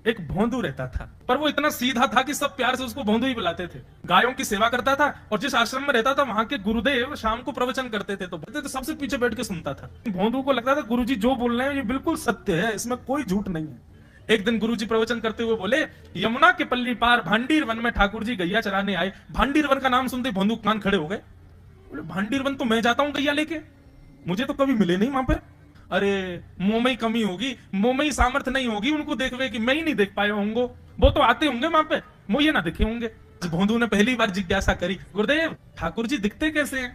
एक भोंदू रहता था, पर वो इतना सीधा था कि सब प्यार से उसको भोंदू ही बुलाते थे। गायों की सेवा करता था और जिस आश्रम में रहता था वहां के गुरुदेव शाम को प्रवचन करते थे तो सबसे पीछे बैठ के सुनता था। भोंदू को लगता था गुरुजी जो बोल रहे हैं ये बिल्कुल सत्य है, इसमें कोई झूठ नहीं है। एक दिन गुरुजी प्रवचन करते हुए बोले, यमुना के पल्ली पार भांडीर वन में ठाकुर जी गैया चराने आए। भांडीर वन का नाम सुनते भोंदू कान खड़े हो गए। बोले भांडीर वन तो मैं जाता हूँ गैया लेके, मुझे तो कभी मिले नहीं वहां पे। अरे मुंह में ही कमी होगी, मुंह में ही सामर्थ्य नहीं होगी उनको देखवे कि मैं ही नहीं देख पाया होंगे, वो तो आते होंगे वहां पे, वो ये ना दिखे होंगे। भोंदू ने पहली बार जिज्ञासा करी, गुरुदेव ठाकुर जी दिखते कैसे हैं?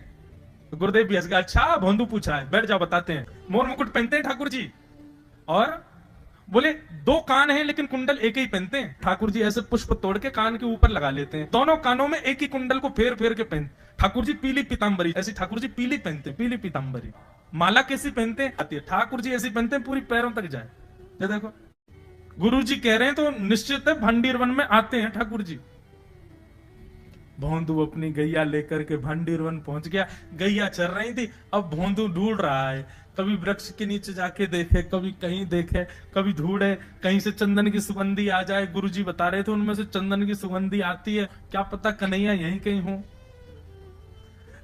तो गुरुदेव भी हंस गया, अच्छा भोंदू पूछा है, बैठ जाओ बताते हैं। मोर मुकुट पहनते हैं ठाकुर जी, और बोले दो कान हैं लेकिन कुंडल एक ही पहनते हैं। ठाकुर जी ऐसे पुष्प तोड़ के कान के ऊपर लगा लेते हैं, दोनों कानों में एक ही कुंडल को फेर फेर के पहनते। ठाकुर जी पीली पीतांबरी, ऐसी ठाकुर जी पीली पहनते, पीली पीतांबरी। माला कैसी पहनते हैं आती है, ठाकुर जी ऐसी पहनते हैं पूरी पैरों तक जाए। ये देखो गुरु जी कह रहे हैं तो निश्चित है भंडीर वन में आते हैं ठाकुर जी। भोंदू अपनी गैया लेकर के भंडीर वन पहुंच गया। गैया चल रही थी, अब भोंदू ढूंढ रहा है, कभी वृक्ष के नीचे जाके देखे, कभी कहीं देखे, कभी ढूंढे कहीं से चंदन की सुगंधी आ जाए। गुरुजी बता रहे थे उनमें से चंदन की सुगंधी आती है, क्या पता कन्हैया यहीं कहीं हो।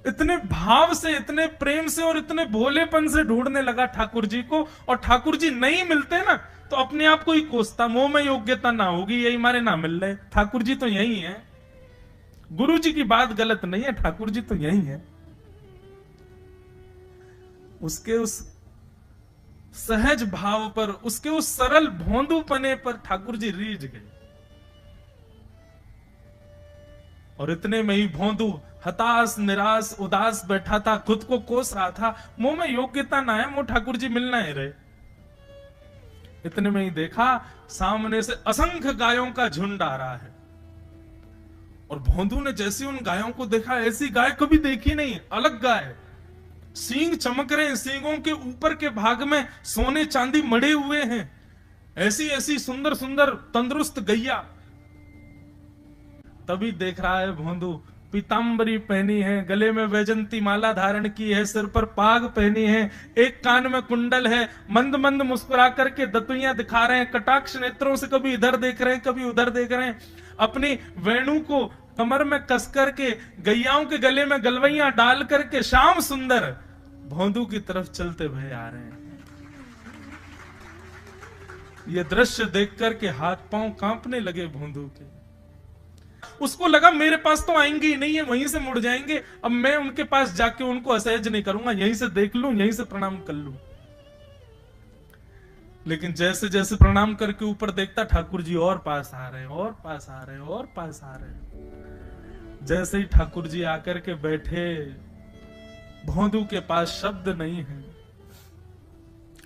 इतने भाव से, इतने प्रेम से और इतने भोलेपन से ढूंढने लगा ठाकुर जी को, और ठाकुर जी नहीं मिलते ना तो अपने आप को ही कोसता, मुंह में योग्यता ना होगी यही मारे ना मिल रहे, ठाकुर जी तो यही है। गुरु जी की बात गलत नहीं है, ठाकुर जी तो यही है। उसके उस सहज भाव पर, उसके उस सरल भोंदूपने पर ठाकुर जी रीझ गए। और इतने में ही भोंदू हताश निराश उदास बैठा था, खुद को कोस रहा था, मुंह में योग्यता ना है, मुंह ठाकुर जी मिलना ही रहे। इतने में ही देखा सामने से असंख्य गायों का झुंड आ रहा है, और भोंदू ने जैसे उन गायों को देखा, ऐसी गाय कभी देखी नहीं, अलग गाय, सींग चमक रहे हैं, सींगों के ऊपर के भाग में सोने चांदी मड़े हुए हैं, ऐसी ऐसी सुंदर सुंदर तंदुरुस्त गैया। तभी देख रहा है भोंदू, पीतांबरी पहनी है, गले में वैजंती माला धारण की है, सिर पर पाग पहनी है, एक कान में कुंडल है, मंद मंद मुस्कुरा करके दतुइयां दिखा रहे हैं, कटाक्ष नेत्रों से कभी इधर देख रहे हैं कभी उधर देख रहे हैं, अपनी वेणु को कमर में कस करके गैयाओं के गले में गलवैया डाल करके श्याम सुंदर भोंदू की तरफ चलते भय आ रहे हैं। ये दृश्य देख करके हाथ पांव कांपने लगे भोंदू के। उसको लगा मेरे पास तो आएंगे ही नहीं है, वहीं से मुड़ जाएंगे, अब मैं उनके पास जाके उनको असहज नहीं करूंगा, यहीं से देख लूं, यहीं से प्रणाम कर लूं। लेकिन जैसे जैसे प्रणाम करके ऊपर देखता, ठाकुर जी और पास आ रहे हैं, और पास आ रहे हैं, और पास आ रहे हैं। जैसे ही ठाकुर जी आकर के बैठे, भोंदू के पास शब्द नहीं है,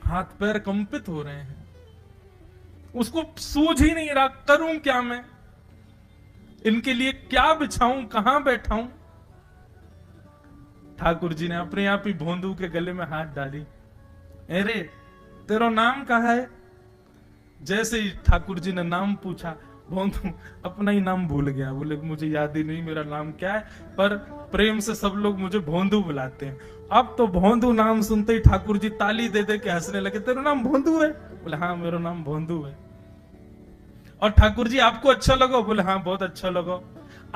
हाथ पैर कंपित हो रहे हैं, उसको सूझ ही नहीं रहा करूं क्या मैं, इनके लिए क्या बिछाऊं, कहां बैठाऊं। ठाकुर जी ने अपने आप ही भोंदू के गले में हाथ डाली, अरे तेरा नाम कहा है? जैसे ही ठाकुर जी ने नाम पूछा, भोंदू अपना ही नाम भूल गया, बोले मुझे याद ही नहीं मेरा नाम क्या है, पर प्रेम से सब लोग मुझे भोंदू बुलाते हैं। अब तो भोंदू नाम सुनते ही ठाकुर जी ताली दे दे के हंसने लगे, तेरा नाम भोंदू है? बोले हाँ मेरा नाम भोंदू है। और ठाकुर जी आपको अच्छा लगा? बोले हाँ बहुत अच्छा लगा।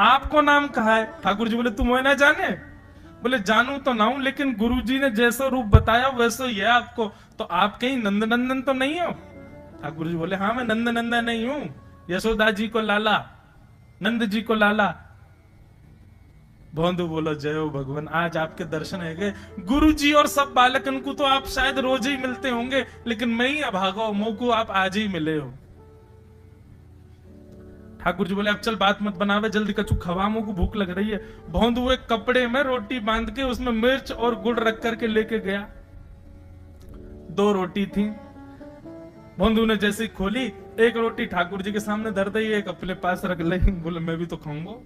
आपको नाम कहा है? ठाकुर जी बोले तुम ना जाने? बोले जानू तो ना हूं, लेकिन गुरु जी ने जैसा रूप बताया वैसा ही है आपको, तो आप कहीं नंद नंदन तो नहीं हो? ठाकुर जी बोले हाँ मैं नंद नंदन नहीं हूं, यशोदा जी को लाला, नंद जी को लाला। भोंदू बोलो जय हो भगवान, आज आपके दर्शन है गए। गुरु जी और सब बालकन को तो आप शायद रोज ही मिलते होंगे, लेकिन मैं ही अभागा मुंह को आप आज ही मिले हो। ठाकुर जी बोले अब चल बात मत बनावे, जल्दी कछु खवा, मुंह को भूख लग रही है। भोंदू एक कपड़े में रोटी बांध के उसमें मिर्च और गुड़ रख करके लेके गया। 2 रोटी थी, भोंदू ने जैसे खोली, एक रोटी ठाकुर जी के सामने धर दी, एक अपने पास रख ली, बोले मैं भी तो खाऊंगा।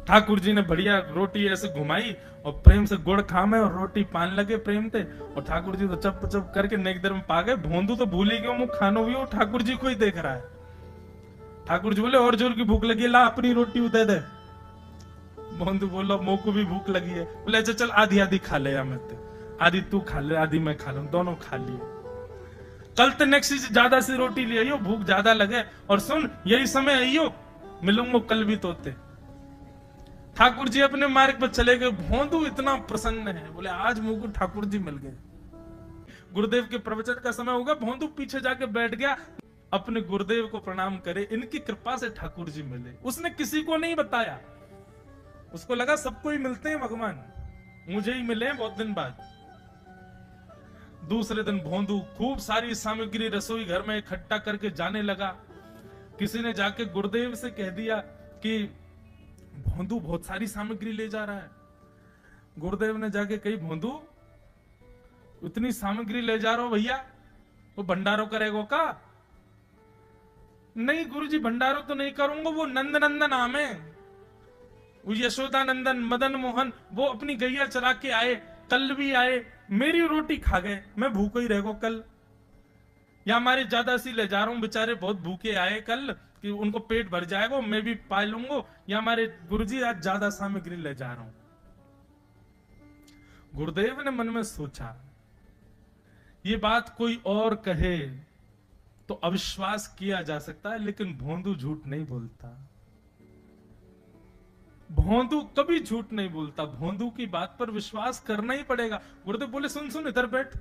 ठाकुर जी ने बढ़िया रोटी ऐसे घुमाई और प्रेम से गुड़ खामे और रोटी पान लगे प्रेम से, और ठाकुर जी तो चप चप करके नेक देर में पा गए। भोंदू तो भूल ही गयो मुंह खानो भी, वो ठाकुर जी को ही देख रहा है। ठाकुर जी बोले और जोर की भूख लगी, ला अपनी रोटी दे दे। भोंदू बोलो मुंह को भी भूख लगी है। बोले अच्छा चल आधी आधी खा ले, या मैं आधी तू खा ले आधी मैं खा लूं, दोनों खा लिए। कल तो नेक्स्ट ज्यादा सी रोटी ले आइयो, भूख ज्यादा लगे, और सुन यही समय आइयो, मिलूंगा कल भी तोते। ठाकुर जी अपने मार्ग पर चले गए। भोंदू इतना प्रसन्न है, बोले आज मुझको ठाकुर जी मिल गए। गुरुदेव के प्रवचन का समय होगा, भोंदू पीछे जाके बैठ गया, अपने गुरुदेव को प्रणाम करे, इनकी कृपा से ठाकुर जी मिले। उसने किसी को नहीं बताया, उसको लगा सबको ही मिलते हैं भगवान, मुझे ही मिले बहुत दिन बाद। दूसरे दिन भोंदू खूब सारी सामग्री रसोई घर में इकट्ठा करके जाने लगा। किसी ने जाके गुरुदेव से कह दिया कि भोंदू बहुत सारी सामग्री ले जा रहा है। गुरुदेव ने जाके कही, भोंदू इतनी सामग्री ले जा रहा हो भैया, वो भंडारो करेगो का? नहीं गुरुजी भंडारो तो नहीं करूंगा, वो नंद नंदन नाम है, वो यशोदा नंदन मदन मोहन, वो अपनी गैया चरा के आए, कल भी आए, मेरी रोटी खा गए, मैं भूखा ही रहेगा कल। या हमारे ज्यादा सी ले जा रहा हूं, बेचारे बहुत भूखे आए कल, कि उनको पेट भर जाएगा, मैं भी पा लूंगा। या हमारे गुरुजी आज ज्यादा सामग्री ले जा रहा हूं। गुरुदेव ने मन में सोचा, ये बात कोई और कहे तो अविश्वास किया जा सकता है, लेकिन भोंदू झूठ नहीं बोलता। भोंदू कभी झूठ नहीं बोलता, भोंदू की बात पर विश्वास करना ही पड़ेगा। गुरुदेव बोले, सुन सुन इधर बैठ।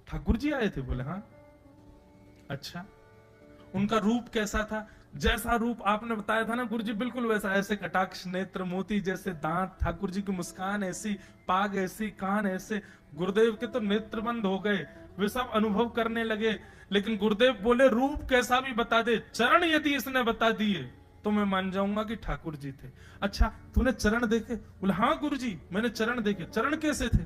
ठाकुर जी आए थे? बोले हाँ। अच्छा, उनका रूप कैसा था? जैसा रूप आपने बताया था ना गुरुजी, बिल्कुल वैसा। ऐसे कटाक्ष नेत्र, मोती जैसे दांत, ठाकुर जी की मुस्कान ऐसी, पाग ऐसी, कान ऐसे। गुरुदेव के तो नेत्र बंद हो गए, वे सब अनुभव करने लगे। लेकिन गुरुदेव बोले, रूप कैसा भी बता दे, चरण यदि इसने बता दिए तो मैं मान जाऊंगा कि ठाकुर जी थे। अच्छा तूने चरण देखे? बोले हाँ गुरुजी मैंने चरण देखे। चरण कैसे थे?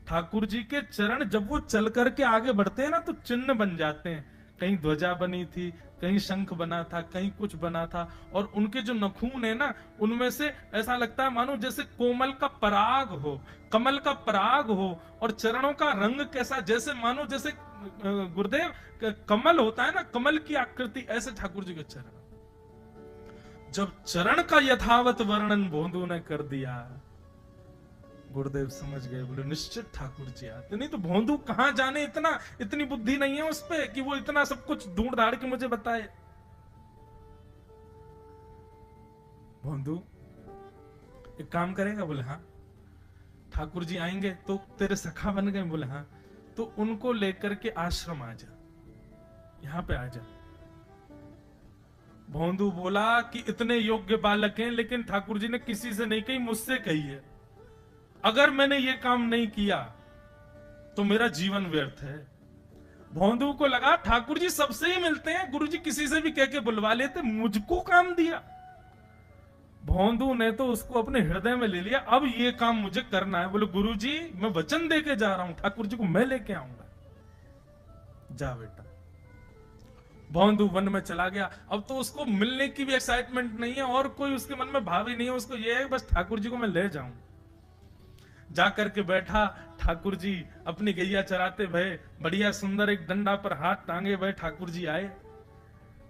ठाकुर जी के चरण जब वो चल करके आगे बढ़ते हैं ना तो चिन्ह बन जाते हैं। कहीं ध्वजा बनी थी, कहीं शंख बना था, कहीं कुछ बना था। और उनके जो नखून है ना, उनमें से ऐसा लगता है मानो जैसे कोमल का पराग हो, कमल का पराग हो। और चरणों का रंग कैसा, जैसे मानो जैसे गुरुदेव कमल होता है ना, कमल की आकृति, ऐसे ठाकुर जी के चरण। जब चरण का यथावत वर्णन भोंदू ने कर दिया, गुरुदेव समझ गए, बोले निश्चित ठाकुर जी आते। नहीं तो भोंदू कहां जाने, इतनी बुद्धि नहीं है उस पे कि वो इतना सब कुछ ढूंढ ढाड़ के मुझे बताए। भोंदू एक काम करेगा? बोले हाँ। ठाकुर जी आएंगे तो तेरे सखा बन गए? बोले हाँ। तो उनको लेकर के आश्रम आ जा, यहां पे आ जा। भोंदू बोला कि इतने योग्य बालक हैं, लेकिन ठाकुर जी ने किसी से नहीं कही, मुझसे कही है। अगर मैंने ये काम नहीं किया तो मेरा जीवन व्यर्थ है। भोंदू को लगा ठाकुर जी सबसे ही मिलते हैं, गुरु जी किसी से भी कह के बुलवा लेते, मुझको काम दिया। भोंदू ने तो उसको अपने हृदय में ले लिया, अब ये काम मुझे करना है। बोले गुरु जी मैं वचन दे के जा रहा हूं, ठाकुर जी को मैं लेके आऊंगा। जा बेटा। भोंदू वन में चला गया। अब तो उसको मिलने की भी एक्साइटमेंट नहीं है और कोई उसके मन में भाव ही नहीं है। उसको ये है बस ठाकुर जी को मैं ले जाऊं। जाकर के बैठा, ठाकुर जी अपनी गैया चराते भय, बढ़िया सुंदर एक डंडा पर हाथ टांगे भय ठाकुर जी आए।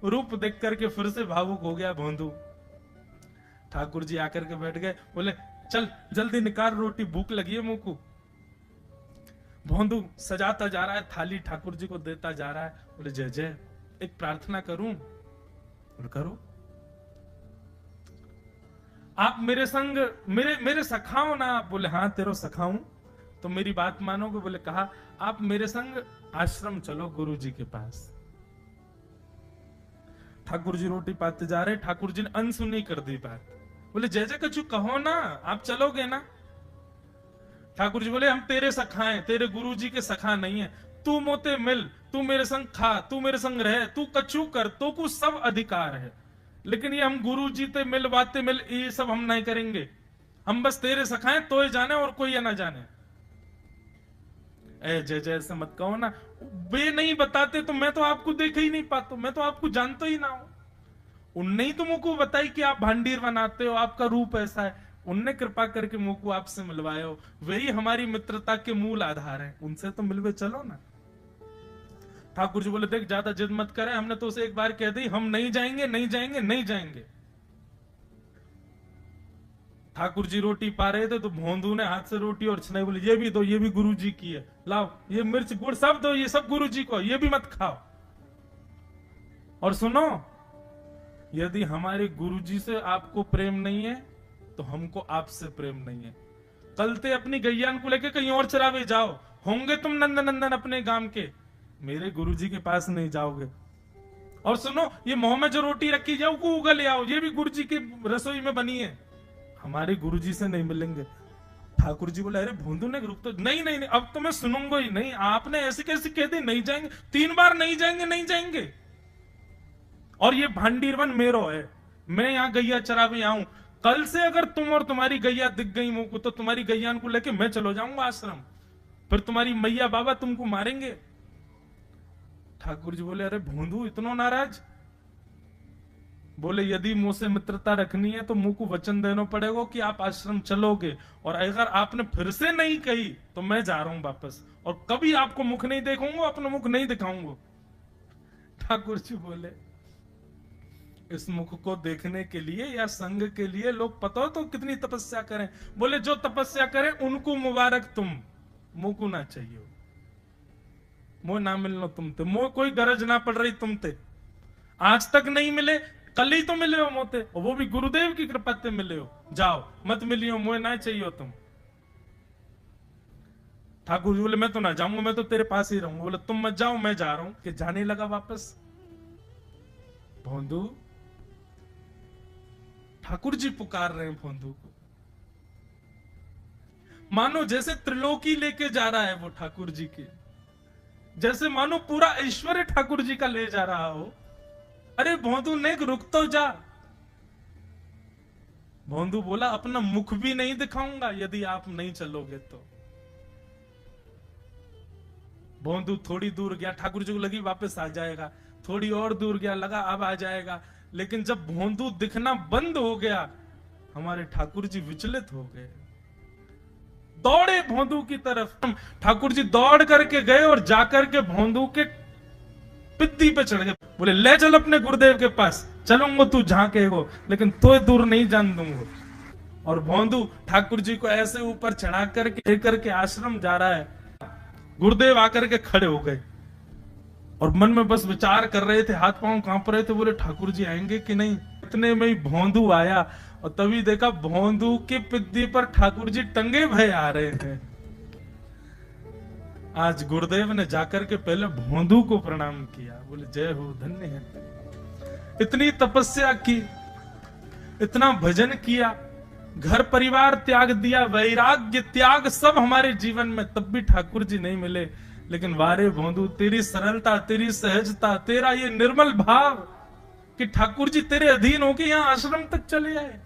रूप देख करके फिर से भावुक हो गया भोंदू। ठाकुर जी आकर के बैठ गए, बोले चल जल्दी निकाल रोटी, भूख लगी है मुंह को। भोंदू सजाता जा रहा है थाली, ठाकुर जी को देता जा रहा है। बोले जय जय, एक प्रार्थना करूं? बोले करो। आप मेरे संग मेरे सखाओ ना? बोले हाँ तेरो सखाऊं। तो मेरी बात मानोगे? बोले कहा, आप मेरे संग आश्रम चलो गुरु जी के पास। ठाकुर जी रोटी पाते जा रहे, ठाकुर जी ने अनसुनी कर दी बात। बोले जय जय कछु कहो ना, आप चलोगे ना? ठाकुर जी बोले हम तेरे सखा हैं, तेरे गुरु जी के सखा नहीं है। तू मोते मिल, तू मेरे संग खा, तू मेरे संग रह, तू कछु कर, तो कुछ सब अधिकार है। लेकिन ये हम गुरु जी ते मिल, बातें मिल, ये सब हम नहीं करेंगे। हम बस तेरे सखाए तो ही जाने और कोई ना जाने। ए जय जय से मत कहो ना, वे नहीं बताते तो मैं तो आपको देख ही नहीं पाता, मैं तो आपको जानता ही ना हूं। उनने ही तो मुझको बताई कि आप भांडीर बनाते हो, आपका रूप ऐसा है। उनने कृपा करके मुझको आपसे मिलवाए हो, वही हमारी मित्रता के मूल आधार है। उनसे तो मिलवे चलो ना। ठाकुर जी बोले देख ज्यादा जिद मत करे, हमने तो उसे एक बार कह दी हम नहीं जाएंगे, नहीं जाएंगे, नहीं जाएंगे। ठाकुर जी रोटी पा रहे थे तो भोंदू ने हाथ से रोटी और छनाई बोली, ये भी दो, ये भी गुरु जी की है, लाओ ये मिर्च गुड़ सब दो, ये सब गुरु जी को, ये भी मत खाओ। और सुनो, यदि हमारे गुरु जी से आपको प्रेम नहीं है तो हमको आपसे प्रेम नहीं है। कल ते अपनी गैयान को लेके कहीं और चरावे जाओ, होंगे तुम नंदन नंदन अपने गांव के, मेरे गुरु जी के पास नहीं जाओगे। और सुनो, ये मुंह में जो रोटी रखी जाओ को उगल ले आओ, ये भी गुरु जी की रसोई में बनी है, हमारे गुरु जी से नहीं मिलेंगे। ठाकुर जी बोले, अरे भोंदू ने रुक तो, नहीं नहीं नहीं, अब तो मैं सुनूंगा ही नहीं, आपने ऐसे कैसे कह दी नहीं जाएंगे, 3 बार नहीं जाएंगे, नहीं जाएंगे। और ये भांडीरवन मेरो है, मैं यहाँ गैया चरावे आऊं, कल से अगर तुम और तुम्हारी गैया दिख गई मुंह को तो तुम्हारी गैयान को लेके मैं चलो जाऊंगा आश्रम, फिर तुम्हारी मैया बाबा तुमको मारेंगे। ठाकुर जी बोले, अरे भोंदू इतना नाराज? बोले, यदि मुंह से मित्रता रखनी है तो मुंह को वचन देना पड़ेगा कि आप आश्रम चलोगे, और अगर आपने फिर से नहीं कही तो मैं जा रहा हूं वापस, और कभी आपको मुख नहीं देखूंगा, अपना मुख नहीं दिखाऊंगा। ठाकुर जी बोले, इस मुख को देखने के लिए या संग के लिए लोग पता हो तो कितनी तपस्या करें। बोले, जो तपस्या करें उनको मुबारक, तुम मुंह को ना चाहिए, मुंह ना मिलना तुमते, मुंह कोई गरज ना पड़ रही तुमते, आज तक नहीं मिले, कल ही तो मिले हो मोते, और वो भी गुरुदेव की कृपा से मिले हो, जाओ मत मिलियो, मुझे ना चाहिए तुम। ठाकुर जी बोले, मैं तो ना जाऊंगा, मैं तो तेरे पास ही रहूंगा। बोले, तुम मत जाओ, मैं जा रहा हूं। कि जाने लगा वापस। भोंदू, ठाकुर जी पुकार रहे हैं भोंदू को, मानो जैसे त्रिलोकी लेके जा रहा है वो ठाकुर जी के, जैसे मानो पूरा ऐश्वर्य ठाकुर जी का ले जा रहा हो। अरे भोंदू ने रुक तो जा। भोंदू बोला, अपना मुख भी नहीं दिखाऊंगा यदि आप नहीं चलोगे तो। भोंदू थोड़ी दूर गया, ठाकुर जी को लगी वापस आ जाएगा, थोड़ी और दूर गया, लगा अब आ जाएगा, लेकिन जब भोंदू दिखना बंद हो गया, हमारे ठाकुर जी विचलित हो गए, दौड़े भोंदू की तरफ। ठाकुर जी दौड़ करके गए और जाकर के भोंदू के पित्ती पे चढ़ गए। बोले, ले चल अपने गुरुदेव के पास, चलूंगा तू जहां कहेगो, लेकिन तो दूर नहीं जान दूंगा। और भोंदू ठाकुर जी को ऐसे ऊपर चढ़ा करके लेकर के आश्रम जा रहा है। गुरुदेव आकर के खड़े हो गए और मन में बस विचार कर रहे थे, हाथ पांव कांप रहे थे। बोले, ठाकुर जी आएंगे कि नहीं। इतने में ही भोंदू आया और तभी देखा भोंदू के पिद्दी पर ठाकुर जी टंगे भय आ रहे थे। आज गुरुदेव ने जाकर के पहले भोंदू को प्रणाम किया। बोले, जय हो, धन्य है। इतनी तपस्या की, इतना भजन किया, घर परिवार त्याग दिया, वैराग्य त्याग सब हमारे जीवन में, तब भी ठाकुर जी नहीं मिले। लेकिन वारे भोंदू, तेरी सरलता, तेरी सहजता, तेरा ये निर्मल भाव कि ठाकुर जी तेरे अधीन होके यहाँ आश्रम तक चले आए।